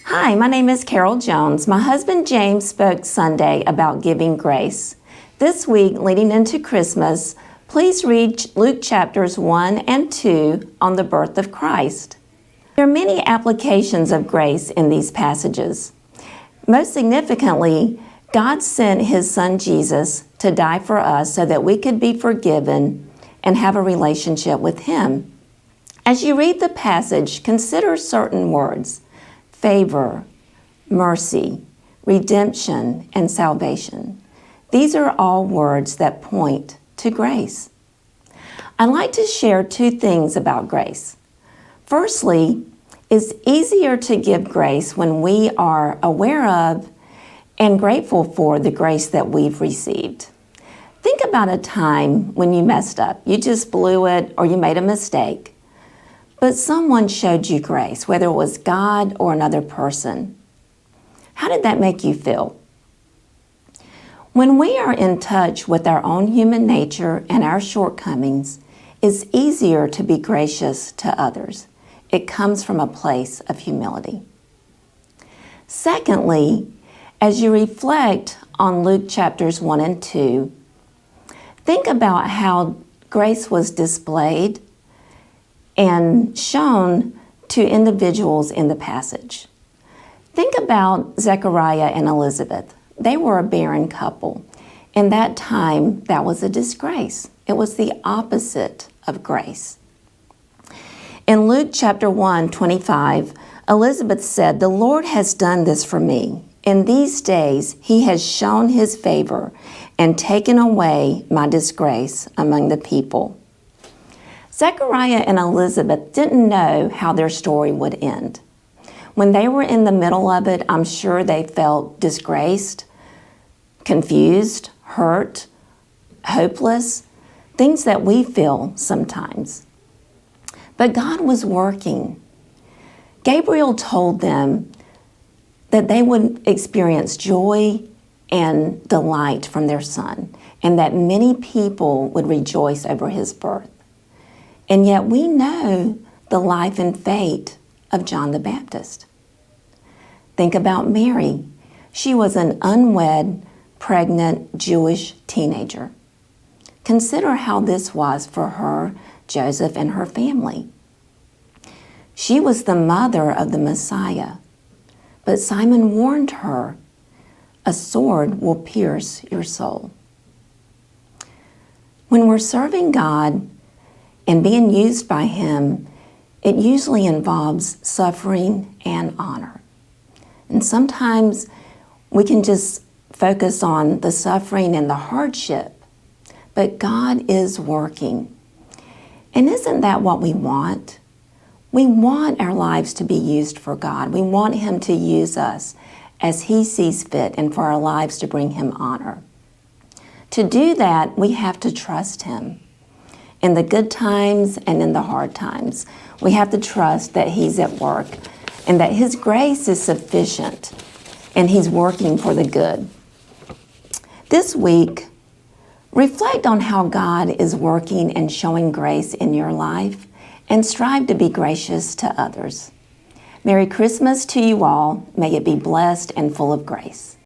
Hi, my name is Carol Jones. My husband James spoke Sunday about giving grace. This week, leading into Christmas, please read Luke chapters 1 and 2 on the birth of Christ. There are many applications of grace in these passages. Most significantly, God sent His Son Jesus to die for us so that we could be forgiven and have a relationship with Him. As you read the passage, consider certain words: favor, mercy, redemption, and salvation. These are all words that point to grace. I'd like to share two things about grace. Firstly, it's easier to give grace when we are aware of and grateful for the grace that we've received. Think about a time when you messed up. You just blew it or you made a mistake. But someone showed you grace, whether it was God or another person. How did that make you feel? When we are in touch with our own human nature and our shortcomings, it's easier to be gracious to others. It comes from a place of humility. Secondly, as you reflect on Luke chapters 1 and 2, think about how grace was displayed and shown to individuals in the passage. Think about Zechariah and Elizabeth. They were a barren couple. In that time, that was a disgrace. It was the opposite of grace. In Luke chapter 1:25, Elizabeth said, "The Lord has done this for me. In these days, He has shown His favor and taken away my disgrace among the people." Zechariah and Elizabeth didn't know how their story would end. When they were in the middle of it, I'm sure they felt disgraced, confused, hurt, hopeless, things that we feel sometimes. But God was working. Gabriel told them that they would experience joy and delight from their son, and that many people would rejoice over his birth. And yet we know the life and fate of John the Baptist. Think about Mary. She was an unwed, pregnant Jewish teenager. Consider how this was for her, Joseph, and her family. She was the mother of the Messiah, but Simon warned her, "A sword will pierce your soul." When we're serving God and being used by Him, it usually involves suffering and honor. And sometimes we can just focus on the suffering and the hardship, but God is working. And isn't that what we want? We want our lives to be used for God. We want Him to use us as He sees fit and for our lives to bring Him honor. To do that, we have to trust Him. In the good times and in the hard times, we have to trust that He's at work and that His grace is sufficient and He's working for the good. This week, reflect on how God is working and showing grace in your life and strive to be gracious to others. Merry Christmas to you all. May it be blessed and full of grace.